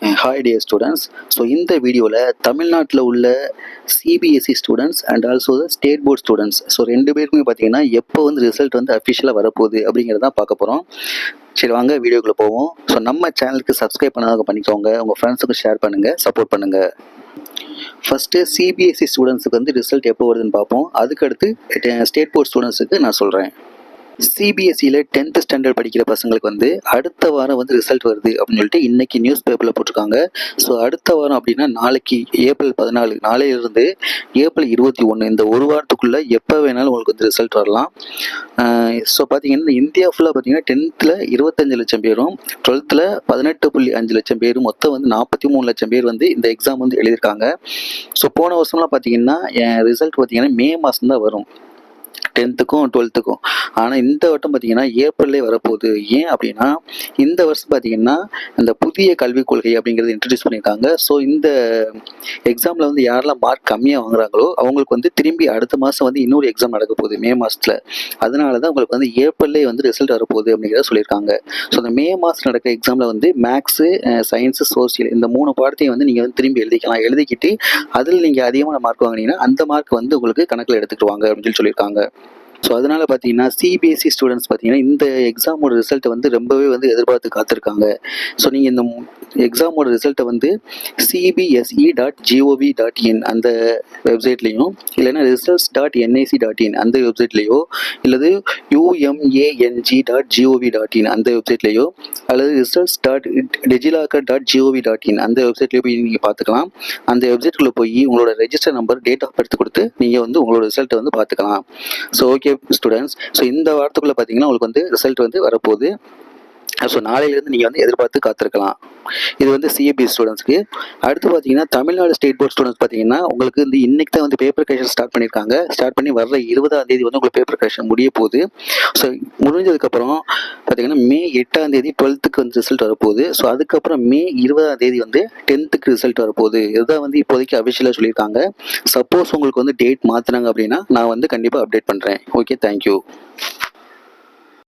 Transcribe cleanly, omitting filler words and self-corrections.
Hi dear students. So இந்த வீடியோவில் தமிழ்நாட்டில் உள்ள CBSE students and also state board students so ரெண்டு பேருக்குமே பார்த்தீங்கன்னா எப்போ வந்து ரிசல்ட் வந்து அஃபிஷியலாக வரப்போகுது அப்படிங்கிறதான் பார்க்க போகிறோம். சரி வாங்க வீடியோக்குள்ளே போவோம். ஸோ நம்ம சேனலுக்கு சப்ஸ்கிரைப் பண்ணாத பண்ணிக்கோங்க, உங்கள் ஃப்ரெண்ட்ஸுக்கு ஷேர் பண்ணுங்கள், சப்போர்ட் பண்ணுங்கள். ஃபஸ்ட்டு சிபிஎஸ்சி ஸ்டூடெண்ட்ஸுக்கு வந்து ரிசல்ட் எப்போ வருதுன்னு பார்ப்போம். அதுக்கடுத்து ஸ்டேட் போர்ட் ஸ்டூடெண்ட்ஸுக்கு நான் சொல்கிறேன். சிபிஎஸ்சியில் 10th ஸ்டாண்டர்ட் படிக்கிற பசங்களுக்கு வந்து அடுத்த வாரம் வந்து ரிசல்ட் வருது அப்படின்னு சொல்லிட்டு இன்னைக்கு நியூஸ் பேப்பரில் போட்டிருக்காங்க. ஸோ அடுத்த வாரம் அப்படின்னா நாளைக்கு ஏப்ரல் 14, நாளையிலிருந்து ஏப்ரல் 21 இந்த ஒரு வாரத்துக்குள்ளே எப்போ வேணாலும் உங்களுக்கு வந்து ரிசல்ட் வரலாம். ஸோ பார்த்தீங்கன்னா இந்தியா ஃபுல்லாக பார்த்தீங்கன்னா 10th 25 லட்சம் பேரும் 12th 18.5 லட்சம் பேரும் மொத்தம் வந்து 43 லட்சம் பேர் வந்து இந்த எக்ஸாம் வந்து எழுதியிருக்காங்க. ஸோ போன வருஷம்லாம் பார்த்தீங்கன்னா என் ரிசல்ட் பார்த்தீங்கன்னா மே மாதம் தான் வரும், 10th-க்கும் 12th-க்கும். ஆனால் இந்த வட்டம் பார்த்தீங்கன்னா ஏப்ரல்லே வரப்போகுது. ஏன் அப்படின்னா இந்த வருஷம் பார்த்தீங்கன்னா இந்த புதிய கல்விக் கொள்கை அப்படிங்கிறது இன்ட்ரடியூஸ் பண்ணியிருக்காங்க. ஸோ இந்த எக்ஸாமில் வந்து யாரெல்லாம் மார்க் கம்மியாக வாங்குறாங்களோ அவங்களுக்கு வந்து திரும்பி அடுத்த மாதம் வந்து இன்னொரு எக்ஸாம் நடக்க போகுது மே மாதத்தில். அதனால தான் உங்களுக்கு வந்து ஏப்ரல்லே வந்து ரிசல்ட் வரப்போகுது அப்படிங்கிறத சொல்லியிருக்காங்க. ஸோ அந்த மே மாதம் நடக்கிற எக்ஸாமில் வந்து மேக்ஸு, சயின்ஸு, சோசியல் இந்த 3 பாடத்தையும் வந்து நீங்கள் வந்து திரும்பி எழுதிக்கலாம். எழுதிக்கிட்டு அதில் நீங்கள் அதிகமான மார்க் வாங்கினீங்கன்னா அந்த மார்க் வந்து உங்களுக்கு கணக்கில் எடுத்துக்கிடுவாங்க அப்படின்னு சொல்லியிருக்காங்க. ஸோ அதனால் பார்த்தீங்கன்னா சிபிஎஸ்சி ஸ்டூடெண்ட்ஸ் பார்த்தீங்கன்னா இந்த எக்ஸாமோட ரிசல்ட்டை வந்து ரொம்பவே வந்து எதிர்பார்த்து காத்திருக்காங்க. ஸோ நீங்கள் இந்த எக்ஸாமோட ரிசல்ட்டை வந்து cbse.gov.in அந்த வெப்சைட்லேயும் இல்லைன்னா results.nic.in அந்த வெப்சைட்லேயோ இல்லது umang.gov.in அந்த வெப்சைட்லேயோ அல்லது results.digilocker.gov.in அந்த வெப்சைட்லேயோ போய் நீங்கள் பார்த்துக்கலாம். அந்த வெப்சைட்டுக்குள்ளே போய் உங்களோட register number, date of birth கொடுத்து நீங்கள் வந்து உங்களோட ரிசல்ட்டை வந்து பார்த்துக்கலாம். ஸோ ஓகே ஸ்டூடெண்ட்ஸ், ஸோ இந்த வாரத்துக்குள்ளே பார்த்தீங்கன்னா உங்களுக்கு வந்து ரிசல்ட் வந்து வரப்போகுது. ஸோ நாளையிலேருந்து நீங்கள் வந்து எதிர்பார்த்து காத்திருக்கலாம். இது வந்து சிபிஎஸ்சி ஸ்டூடெண்ட்ஸ்க்கு. அடுத்து பார்த்தீங்கன்னா தமிழ்நாடு ஸ்டேட் போர்ட் ஸ்டூடெண்ட்ஸ் பார்த்தீங்கன்னா உங்களுக்கு வந்து இன்னைக்கு தான் வந்து பேப்பர் கரெக்ஷன் ஸ்டார்ட் பண்ணியிருக்காங்க. ஸ்டார்ட் பண்ணி வர்ற 20ஆம் தேதி வந்து உங்களுக்கு பேப்பர் கரெக்ஷன் முடிய போகுது. ஸோ முடிஞ்சதுக்கப்புறம் பார்த்தீங்கன்னா மே 8ஆம் தேதி 12th-க்கு வந்து ரிசல்ட் வரப்போகுது. ஸோ அதுக்கப்புறம் மே 20ஆம் தேதி வந்து 10th-க்கு ரிசல்ட் வரப்போகுது. இதுதான் வந்து இப்போதைக்கு அஃபிஷியலாக சொல்லியிருக்காங்க. சப்போஸ் உங்களுக்கு வந்து டேட் மாற்றினாங்க அப்படின்னா நான் வந்து கண்டிப்பாக அப்டேட் பண்ணுறேன். Okay, thank you.